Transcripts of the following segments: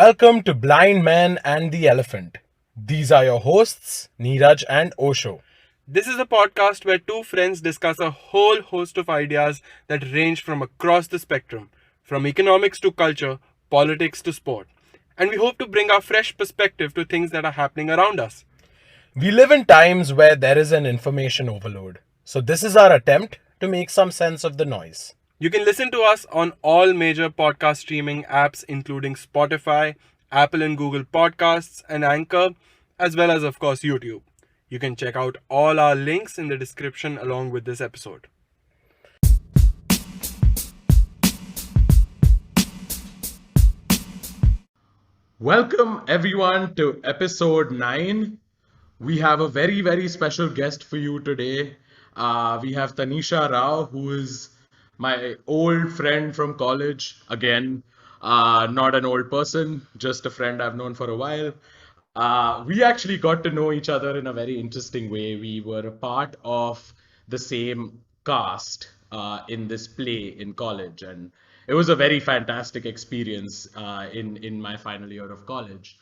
Welcome to Blind Man and the Elephant. These are your hosts, Neeraj and Osho. This is a podcast where two friends discuss a whole host of ideas that range from across the spectrum, from economics to culture, politics to sport. And we hope to bring our fresh perspective to things that are happening around us. We live in times where there is an information overload. So, this is our attempt to make some sense of the noise. You can listen to us on all major podcast streaming apps, including Spotify, Apple and Google Podcasts, and Anchor, as well as, of course, YouTube. You can check out all our links in the description along with this episode. Welcome, everyone, to episode 9. We have a very special guest for you today. We have Tanisha Rao, who is my old friend from college. Again, not an old person, just a friend I've known for a while. We actually got to know each other in a very interesting way. We were a part of the same cast in this play in college, and it was a very fantastic experience in my final year of college.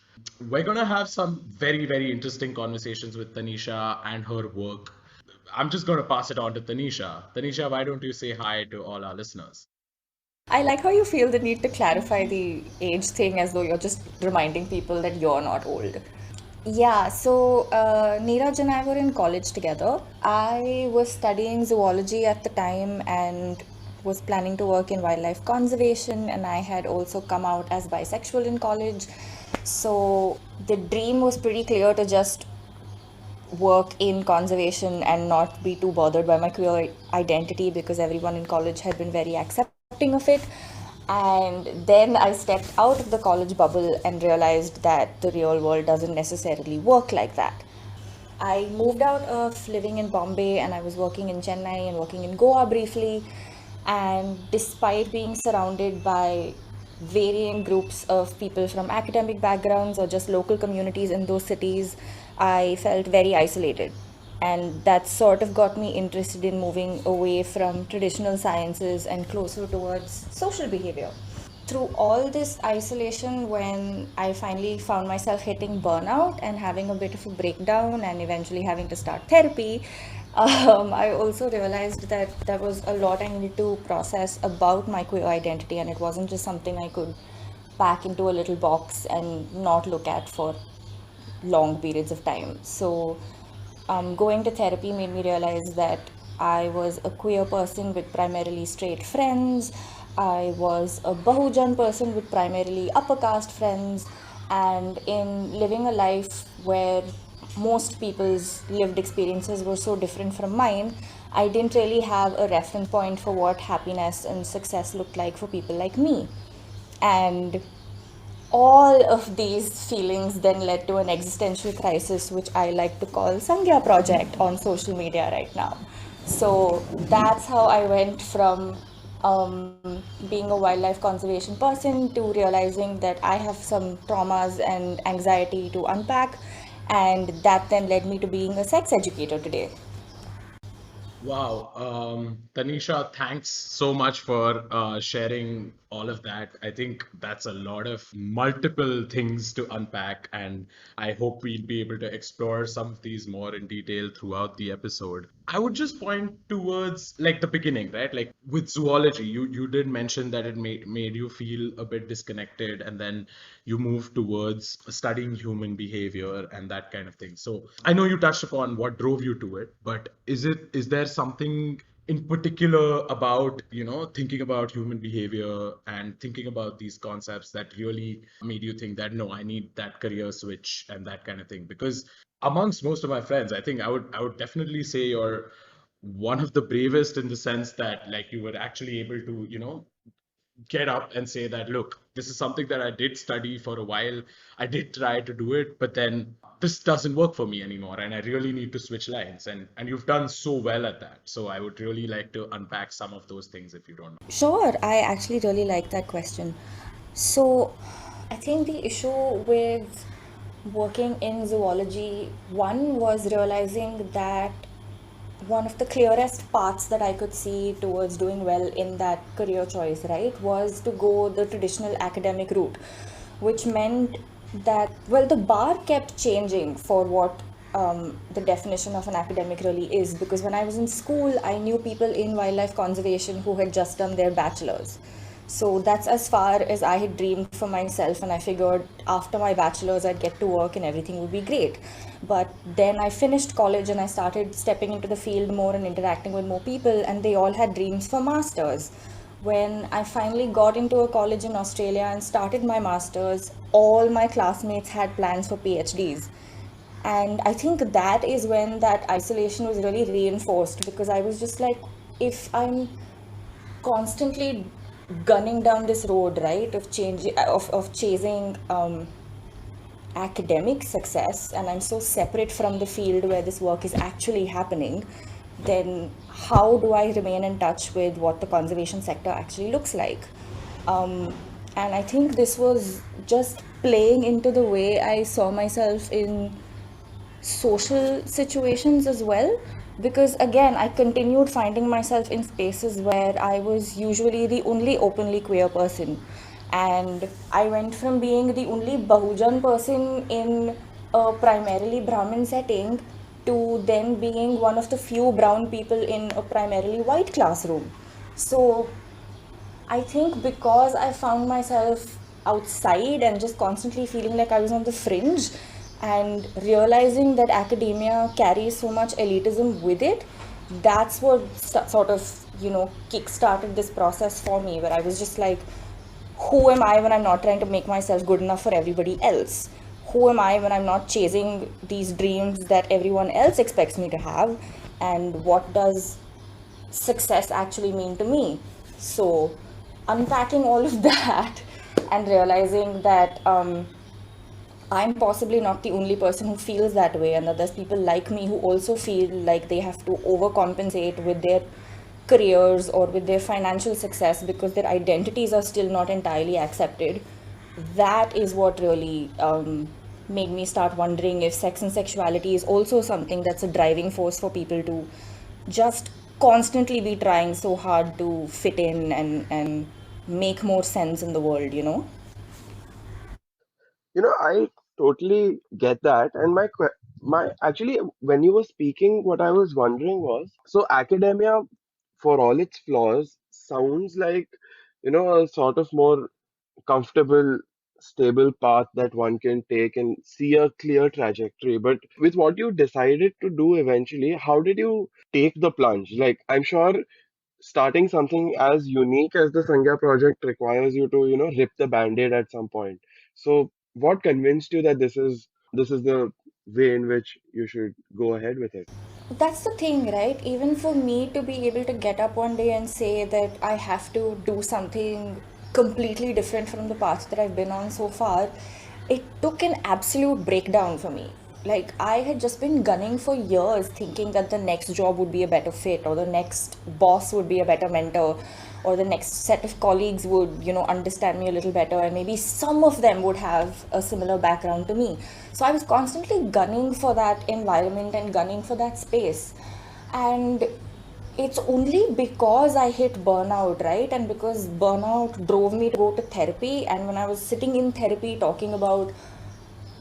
We're gonna have some very interesting conversations with Tanisha and her work. I'm just gonna pass it on to Tanisha. Tanisha, why don't you say hi to all our listeners? I like how you feel the need to clarify the age thing as though you're just reminding people that you're not old. Yeah, so Neeraj and I were in college together. I was studying zoology at the time and was planning to work in wildlife conservation, and I had also come out as bisexual in college. So the dream was pretty clear to just work in conservation and not be too bothered by my queer identity because everyone in college had been very accepting of it. And then I stepped out of the college bubble and realized that the real world doesn't necessarily work like that. I moved out of living in Bombay and I was working in Chennai and working in Goa briefly. And despite being surrounded by varying groups of people from academic backgrounds or just local communities in those cities, I felt very isolated. And that sort of got me interested in moving away from traditional sciences and closer towards social behavior. Through all this isolation, when I finally found myself hitting burnout and having a bit of a breakdown and eventually having to start therapy, I also realized that there was a lot I needed to process about my queer identity, and it wasn't just something I could pack into a little box and not look at for long periods of time. So, going to therapy made me realize that I was a queer person with primarily straight friends. I was a Bahujan person with primarily upper caste friends. And in living a life where most people's lived experiences were so different from mine, I didn't really have a reference point for what happiness and success looked like for people like me. And all of these feelings then led to an existential crisis, which I like to call Sangya Project on social media right now. So that's how I went from being a wildlife conservation person to realizing that I have some traumas and anxiety to unpack. And that then led me to being a sex educator today. Wow. Tanisha, thanks so much for sharing all of that. I think that's a lot of multiple things to unpack, and I hope we'll be able to explore some of these more in detail throughout the episode. I would just point towards like the beginning, right? Like with zoology, you did mention that it made you feel a bit disconnected, and then you moved towards studying human behavior and that kind of thing. So I know you touched upon what drove you to it, but is there something in particular about, thinking about human behavior and thinking about these concepts that really made you think that no, I need that career switch and that kind of thing? Because amongst most of my friends, I think I would definitely say you're one of the bravest in the sense that like you were actually able to, get up and say that, look, this is something that I did study for a while. I did try to do it, but then this doesn't work for me anymore, and I really need to switch lines. And you've done so well at that. So I would really like to unpack some of those things if you don't mind. Sure, I actually really like that question. So, I think the issue with working in zoology, one was realizing that one of the clearest paths that I could see towards doing well in that career choice, right, was to go the traditional academic route. which meant that, well, the bar kept changing for what the definition of an academic really is. Because when I was in school, I knew people in wildlife conservation who had just done their bachelor's. So that's as far as I had dreamed for myself, and I figured after my bachelor's I'd get to work and everything would be great. But then I finished college and I started stepping into the field more and interacting with more people, and they all had dreams for masters. When I finally got into a college in Australia and started my masters, all my classmates had plans for PhDs. And I think that is when that isolation was really reinforced, because I was just like, if I'm constantly gunning down this road, right, of chasing academic success, and I'm so separate from the field where this work is actually happening, then how do I remain in touch with what the conservation sector actually looks like? And I think this was just playing into the way I saw myself in social situations as well, because again I continued finding myself in spaces where I was usually the only openly queer person, and I went from being the only Bahujan person in a primarily Brahmin setting to then being one of the few brown people in a primarily white classroom. So I think because I found myself outside and just constantly feeling like I was on the fringe, and realizing that academia carries so much elitism with it, that's what sort of, kick started this process for me, where I was just like, who am I when I'm not trying to make myself good enough for everybody else? Who am I when I'm not chasing these dreams that everyone else expects me to have? And what does success actually mean to me? So, unpacking all of that and realizing that I'm possibly not the only person who feels that way, and that there's people like me who also feel like they have to overcompensate with their careers or with their financial success because their identities are still not entirely accepted. That is what really made me start wondering if sex and sexuality is also something that's a driving force for people to just constantly be trying so hard to fit in and make more sense in the world, you know? I totally get that. And my actually, when you were speaking, what I was wondering was, so academia, for all its flaws, sounds like, a sort of more comfortable, stable path that one can take and see a clear trajectory. But with what you decided to do eventually, how did you take the plunge? Like, I'm sure starting something as unique as the Sangya project requires you to, rip the band-aid at some point. So what convinced you that this is the way in which you should go ahead with it? That's the thing, right? Even for me to be able to get up one day and say that I have to do something completely different from the path that I've been on so far, it took an absolute breakdown for me. Like, I had just been gunning for years thinking that the next job would be a better fit, or the next boss would be a better mentor, or the next set of colleagues would, understand me a little better, and maybe some of them would have a similar background to me. So I was constantly gunning for that environment and gunning for that space. And it's only because I hit burnout, right? And because burnout drove me to go to therapy. And when I was sitting in therapy talking about,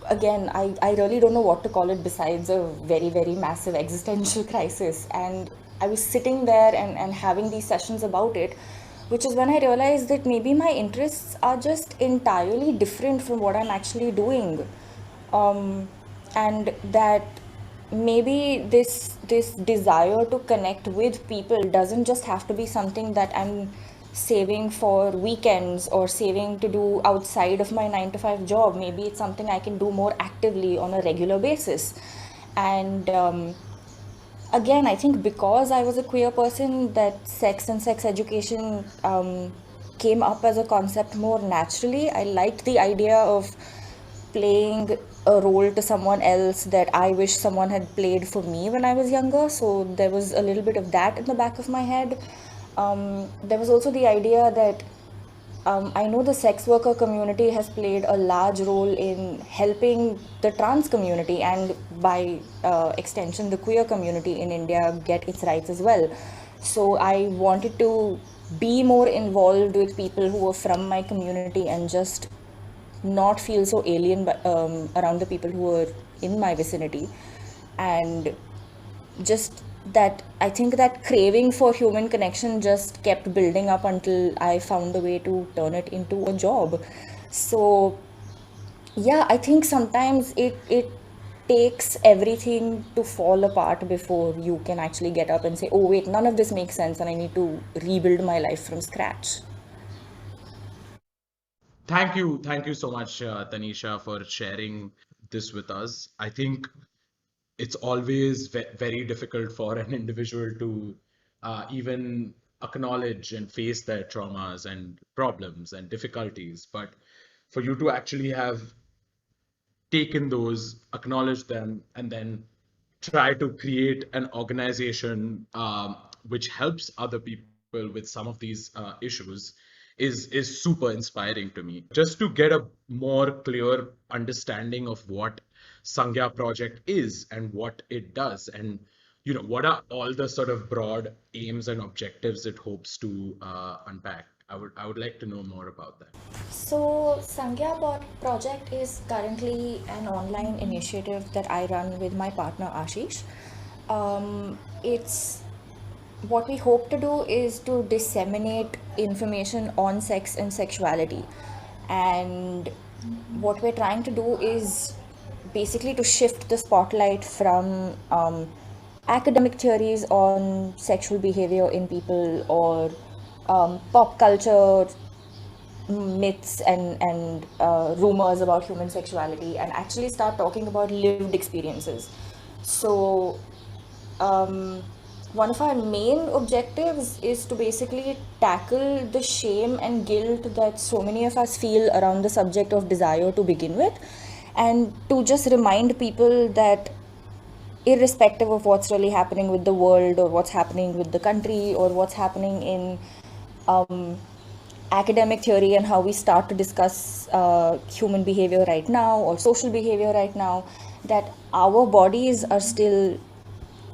again, I really don't know what to call it besides a very, very massive existential crisis. And I was sitting there and having these sessions about it, which is when I realized that maybe my interests are just entirely different from what I'm actually doing. And that maybe this desire to connect with people doesn't just have to be something that I'm saving for weekends or saving to do outside of my 9 to 5 job. Maybe it's something I can do more actively on a regular basis. And again, I think because I was a queer person, that sex and sex education came up as a concept more naturally. I liked the idea of playing a role to someone else that I wish someone had played for me when I was younger. So there was a little bit of that in the back of my head. There was also the idea that I know the sex worker community has played a large role in helping the trans community, and by extension, the queer community in India get its rights as well. So I wanted to be more involved with people who were from my community and just not feel so alien around the people who were in my vicinity. And just that, I think that craving for human connection just kept building up until I found a way to turn it into a job. So yeah, I think sometimes it takes everything to fall apart before you can actually get up and say, oh wait, none of this makes sense and I need to rebuild my life from scratch. Thank you so much, Tanisha, for sharing this with us. I think it's always very difficult for an individual to even acknowledge and face their traumas and problems and difficulties. But for you to actually have taken those, acknowledge them, and then try to create an organization which helps other people with some of these issues is super inspiring to me. Just to get a more clear understanding of what Sangya Project is and what it does, and what are all the sort of broad aims and objectives it hopes to unpack. I would like to know more about that. So, Project is currently an online initiative that I run with my partner Ashish. It's what we hope to do is to disseminate information on sex and sexuality. And what we're trying to do is basically to shift the spotlight from academic theories on sexual behavior in people, or pop culture myths and rumors about human sexuality, and actually start talking about lived experiences. So one of our main objectives is to basically tackle the shame and guilt that so many of us feel around the subject of desire to begin with, and to just remind people that irrespective of what's really happening with the world, or what's happening with the country, or what's happening in academic theory and how we start to discuss human behavior right now or social behavior right now, that our bodies are still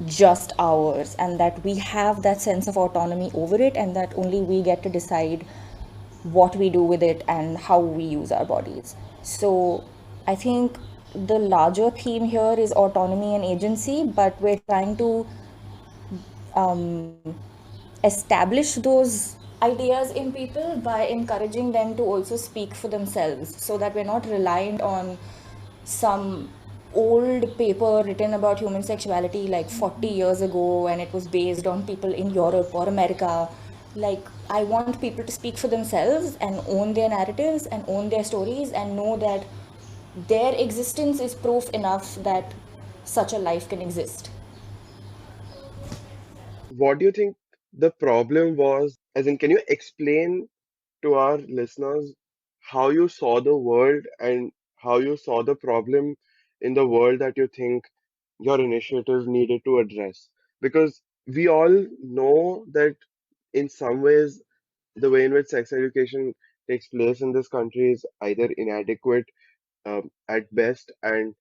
just ours, and that we have that sense of autonomy over it, and that only we get to decide what we do with it and how we use our bodies. So I think the larger theme here is autonomy and agency, but we're trying to establish those ideas in people by encouraging them to also speak for themselves, so that we're not reliant on some old paper written about human sexuality like 40 years ago, and it was based on people in Europe or America. Like, I want people to speak for themselves and own their narratives and own their stories, and know that their existence is proof enough that such a life can exist. What do you think the problem was? As in, can you explain to our listeners how you saw the world and how you saw the problem in the world that you think your initiative needed to address? Because we all know that in some ways, the way in which sex education takes place in this country is either inadequate at best and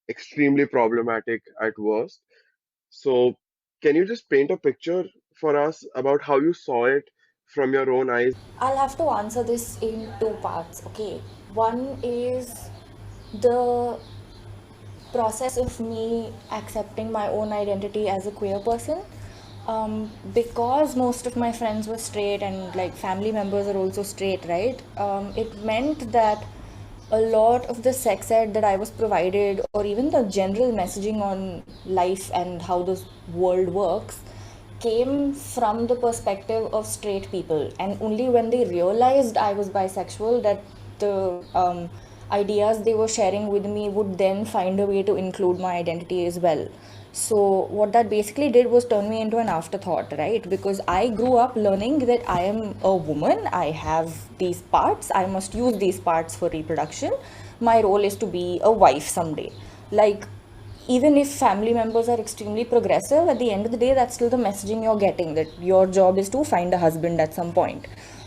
extremely problematic at worst. So, can you just paint a picture for us about how you saw it from your own eyes? I'll have to answer this in two parts. Okay, one is the process of me accepting my own identity as a queer person. Because most of my friends were straight, and like family members are also straight, right? It meant that a lot of the sex ed that I was provided, or even the general messaging on life and how the world works, came from the perspective of straight people. And only when they realized I was bisexual, that the ideas they were sharing with me would then find a way to include my identity as well. So what that basically did was turn me into an afterthought, right? Because I grew up learning that I am a woman, I have these parts, I must use these parts for reproduction. My role is to be a wife someday. Like, even if family members are extremely progressive, at the end of the day, that's still the messaging you're getting, that your job is to find a husband at some point.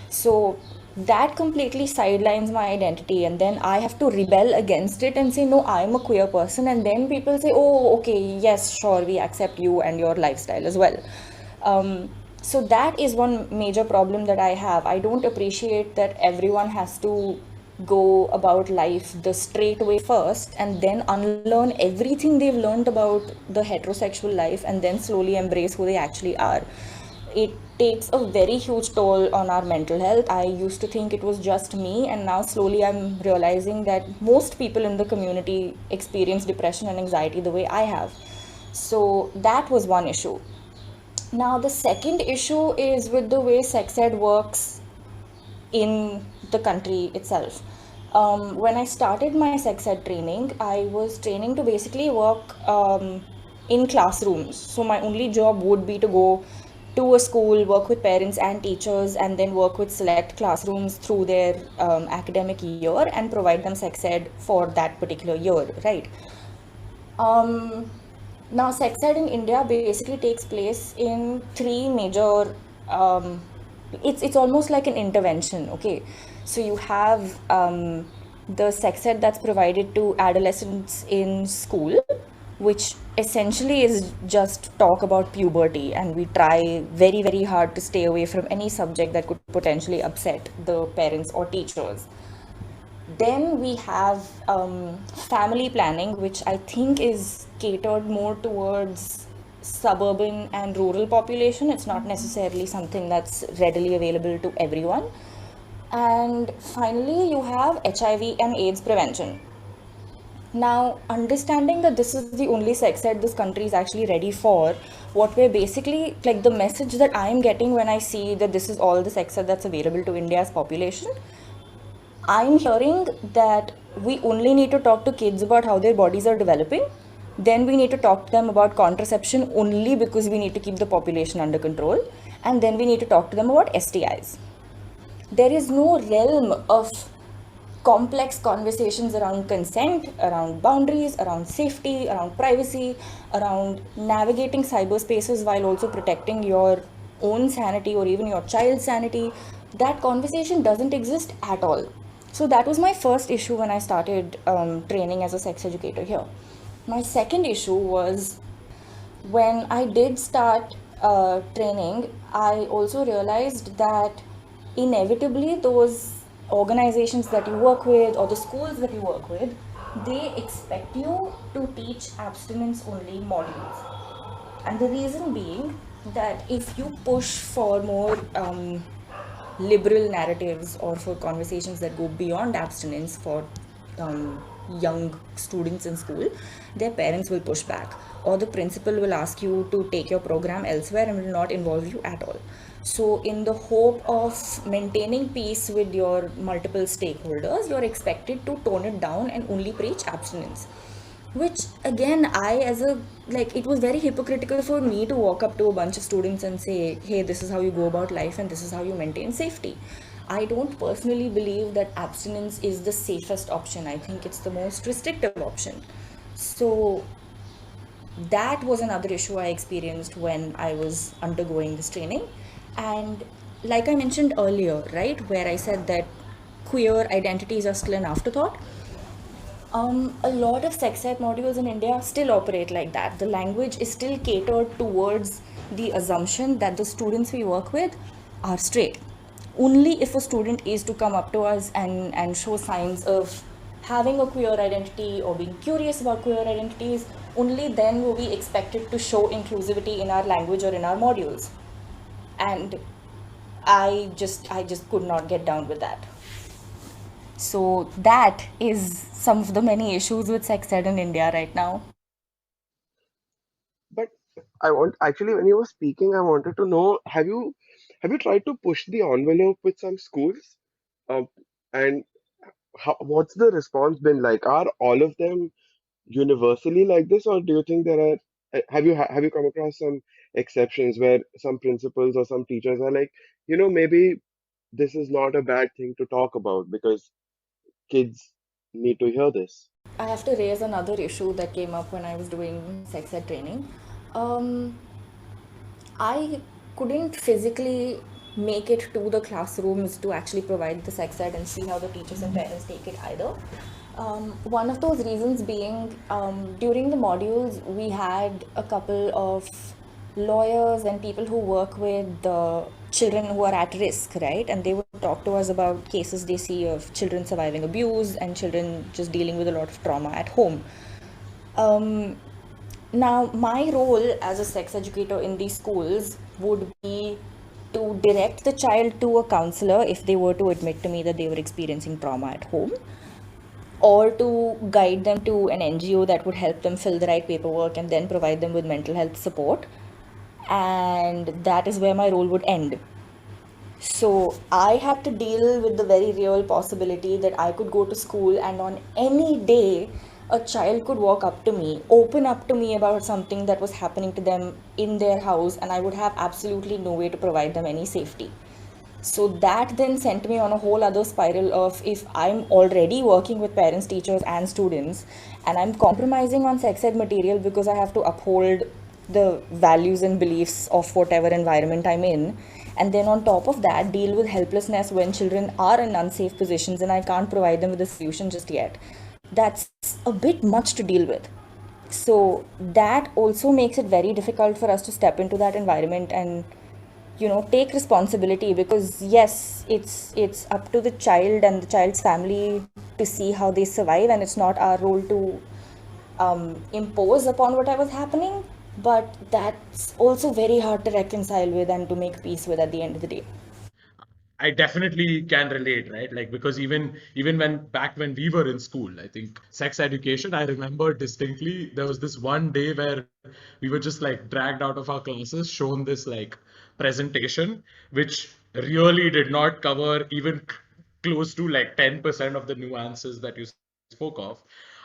So that completely sidelines my identity, and then I have to rebel against it and say, no, I'm a queer person. And then people say, oh, okay, yes, sure, we accept you and your lifestyle as well. So that is one major problem that I have. I don't appreciate that everyone has to go about life the straight way first and then unlearn everything they've learned about the heterosexual life and then slowly embrace who they actually are. It takes a very huge toll on our mental health. I used to think it was just me, and now slowly I'm realizing that most people in the community experience depression and anxiety the way I have. So that was one issue. Now, the second issue is with the way sex ed works in the country itself. When I started my sex ed training, I was training to basically work in classrooms. So, my only job would be to go to a school, work with parents and teachers, and then work with select classrooms through their academic year and provide them sex ed for that particular year, right? Um, Now, sex ed in India basically takes place in three major. It's almost like an intervention. Okay, so you have the sex ed that's provided to adolescents in school, which essentially is just talk about puberty, and we try very hard to stay away from any subject that could potentially upset the parents or teachers. Then we have family planning, which I think is catered more towards suburban and rural population. It's not necessarily something that's readily available to everyone. And finally, you have HIV and AIDS prevention. Now, understanding that this is the only sex ed this country is actually ready for, what we're basically like the message that I'm getting when I see that this is all the sex ed that's available to India's population, I'm hearing that we only need to talk to kids about how their bodies are developing. Then we need to talk to them about contraception only because we need to keep the population under control. And then we need to talk to them about STIs. There is no realm of complex conversations around consent, around boundaries, around safety, around privacy, around navigating cyberspaces while also protecting your own sanity or even your child's sanity. That conversation doesn't exist at all. So that was my first issue when I started training as a sex educator here. My second issue was when I did start training, I also realized that inevitably those organizations that you work with or the schools that you work with, they expect you to teach abstinence only modules. And the reason being that if you push for more liberal narratives or for conversations that go beyond abstinence for young students in school, their parents will push back, or the principal will ask you to take your program elsewhere and will not involve you at all. So, in the hope of maintaining peace with your multiple stakeholders, you're expected to tone it down and only preach abstinence, which again, I as a like, it was very hypocritical for me to walk up to a bunch of students and say, hey, this is how you go about life and this is how you maintain safety. I don't personally believe that abstinence is the safest option. I think it's the most restrictive option. So that was another issue I experienced when I was undergoing this training. And like I mentioned earlier, right, where I said that queer identities are still an afterthought, a lot of sex ed modules in India still operate like that. The language is still catered towards the assumption that the students we work with are straight. Only if a student is to come up to us and show signs of having a queer identity or being curious about queer identities, only then will we expected to show inclusivity in our language or in our modules. And I just could not get down with that. So that is some of the many issues with sex ed in India right now. But I want actually when you were speaking, I wanted to know, have you tried to push the envelope with some schools? Um, and what's the response been like? Are all of them universally like this, or do you think there are have you come across some exceptions where some principals or some teachers are like, maybe this is not a bad thing to talk about because kids need to hear this? I have to raise another issue that came up when I was doing sex ed training. Um, I couldn't physically make it to the classrooms to actually provide the sex ed and see how the teachers and parents take it either. One of those reasons being, during the modules, we had a couple of lawyers and people who work with the children who are at risk, right? And they would talk to us about cases they see of children surviving abuse and children just dealing with a lot of trauma at home. Um, Now, my role as a sex educator in these schools would be to direct the child to a counselor if they were to admit to me that they were experiencing trauma at home, or to guide them to an NGO that would help them fill the right paperwork and then provide them with mental health support. And that is where my role would end. So I had to deal with the very real possibility that I could go to school and on any day a child could walk up to me, open up to me about something that was happening to them in their house, and I would have absolutely no way to provide them any safety. So that then sent me on a whole other spiral of, if I'm already working with parents, teachers, and students, and I'm compromising on sex ed material because I have to uphold the values and beliefs of whatever environment I'm in, and then on top of that, deal with helplessness when children are in unsafe positions and I can't provide them with a solution just yet. That's a bit much to deal with. So that also makes it very difficult for us to step into that environment and take responsibility, because yes, it's up to the child and the child's family to see how they survive, and it's not our role to impose upon whatever's happening, but that's also very hard to reconcile with and to make peace with at the end of the day. I definitely can relate, right? Like, because even when we were in school, I think sex education, I remember distinctly there was this one day where we were just like dragged out of our classes, shown this like presentation, which really did not cover even close to like 10% of the nuances that you spoke of.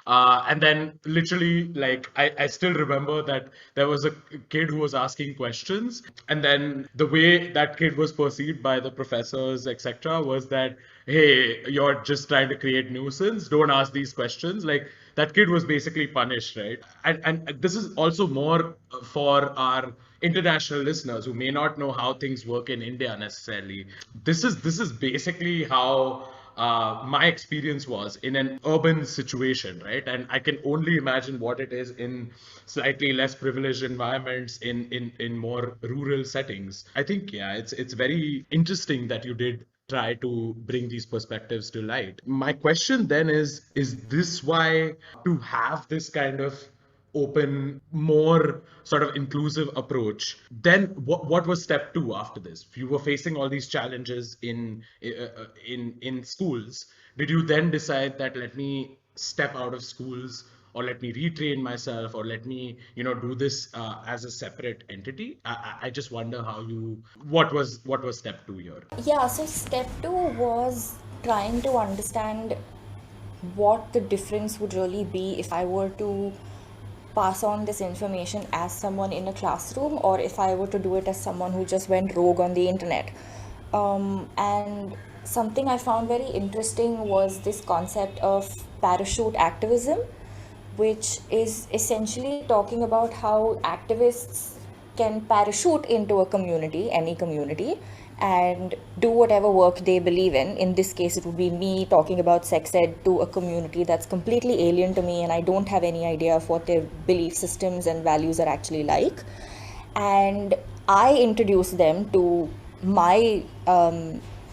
And then literally, like, I still remember that there was a kid who was asking questions, and then the way that kid was perceived by the professors, etc., was that, hey, you're just trying to create nuisance, don't ask these questions. Like, that kid was basically punished, right? And this is also more for our international listeners who may not know how things work in India necessarily. This is basically how my experience was in an urban situation, right? And I can only imagine what it is in slightly less privileged environments, in more rural settings. I think, yeah, it's very interesting that you did try to bring these perspectives to light. My question then is this why to have this kind of open, more sort of inclusive approach, then what was step two after this? You were facing all these challenges in schools. Did you then decide that, let me step out of schools, or let me retrain myself, or let me do this as a separate entity? I just wonder how you what was step two here? Yeah, so step two was trying to understand what the difference would really be if I were to pass on this information as someone in a classroom, or if I were to do it as someone who just went rogue on the internet. And something I found very interesting was this concept of parachute activism, which is essentially talking about how activists can parachute into a community, any community, and do whatever work they believe in. In this case, it would be me talking about sex ed to a community that's completely alien to me, and I don't have any idea of what their belief systems and values are actually like. And I introduce them to my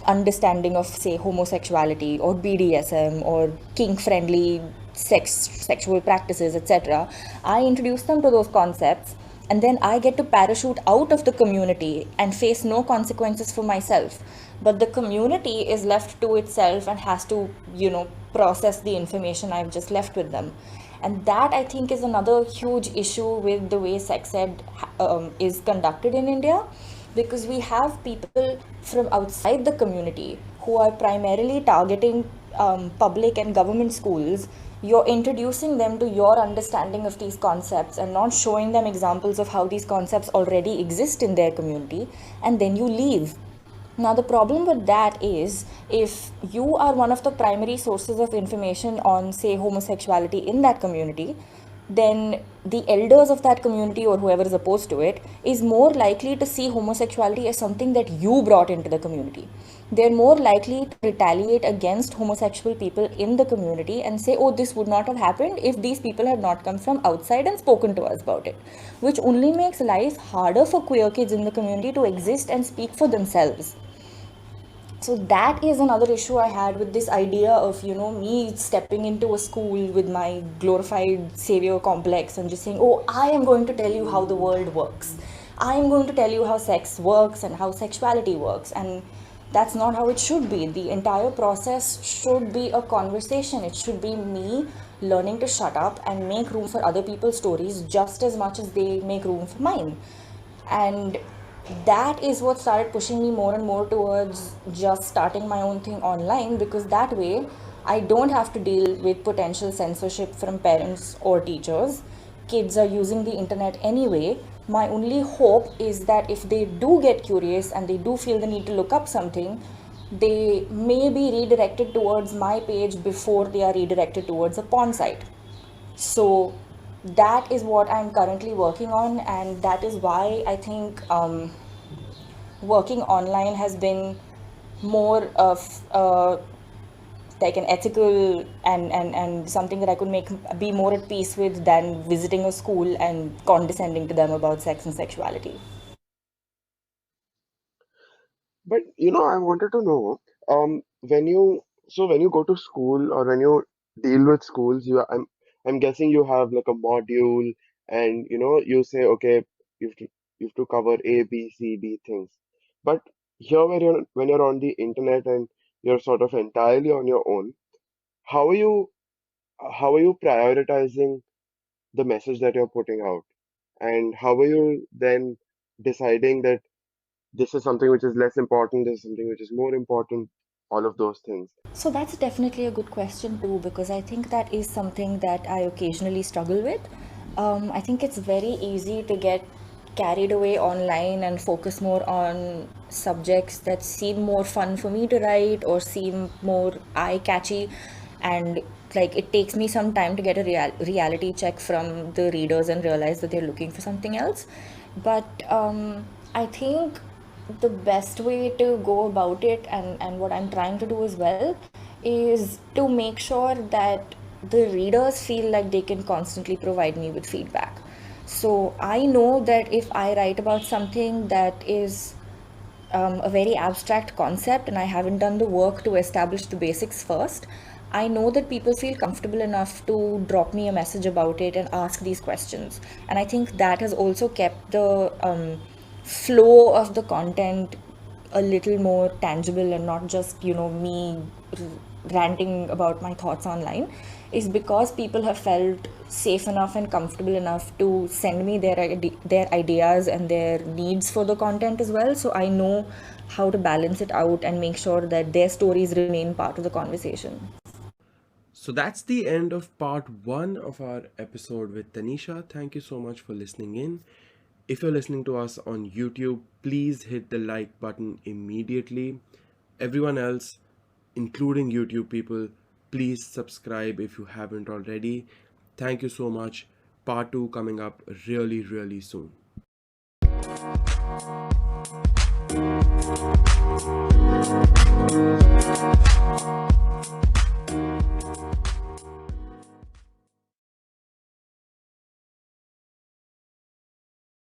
understanding of, say, homosexuality or BDSM or kink friendly sexual practices, etc. I introduce them to those concepts, and then I get to parachute out of the community and face no consequences for myself. But the community is left to itself and has to, process the information I've just left with them. And that, I think, is another huge issue with the way sex ed is conducted in India, because we have people from outside the community who are primarily targeting public and government schools. You're introducing them to your understanding of these concepts and not showing them examples of how these concepts already exist in their community, and then you leave. Now, the problem with that is, if you are one of the primary sources of information on, say, homosexuality in that community, then the elders of that community, or whoever is opposed to it, is more likely to see homosexuality as something that you brought into the community. They're more likely to retaliate against homosexual people in the community and say, oh, this would not have happened if these people had not come from outside and spoken to us about it, which only makes life harder for queer kids in the community to exist and speak for themselves. So that is another issue I had with this idea of, me stepping into a school with my glorified savior complex and just saying, oh, I am going to tell you how the world works. I am going to tell you how sex works and how sexuality works. And that's not how it should be. The entire process should be a conversation. It should be me learning to shut up and make room for other people's stories just as much as they make room for mine. And that is what started pushing me more and more towards just starting my own thing online, because that way I don't have to deal with potential censorship from parents or teachers. Kids are using the internet anyway. My only hope is that if they do get curious and they do feel the need to look up something, they may be redirected towards my page before they are redirected towards a porn site. So that is what I'm currently working on, and that is why I think working online has been more of like an ethical and something that I could make be more at peace with than visiting a school and condescending to them about sex and sexuality. But I wanted to know, when you go to school or when you deal with schools, I'm guessing you have like a module, and you say, okay, you have to cover A, B, C, D things. But here, when you're on the internet and you're sort of entirely on your own, how are you how are you prioritizing the message that you're putting out, and how are you then deciding that this is something which is less important, this is something which is more important, all of those things. So that's definitely a good question too, because I think that is something that I occasionally struggle with. I think it's very easy to get carried away online and focus more on subjects that seem more fun for me to write or seem more eye catchy, and like it takes me some time to get a reality check from the readers and realize that they're looking for something else. But I think the best way to go about it, and what I'm trying to do as well, is to make sure that the readers feel like they can constantly provide me with feedback. So I know that if I write about something that is a very abstract concept and I haven't done the work to establish the basics first, I know that people feel comfortable enough to drop me a message about it and ask these questions. And I think that has also kept the flow of the content a little more tangible and not just, me ranting about my thoughts online, is because people have felt safe enough and comfortable enough to send me their ideas and their needs for the content as well. So I know how to balance it out and make sure that their stories remain part of the conversation. So that's the end of part one of our episode with Tanisha. Thank you so much for listening in. If you're listening to us on YouTube, please hit the like button immediately. Everyone else, including YouTube people, please subscribe if you haven't already. Thank you so much. Part 2 coming up really, really soon.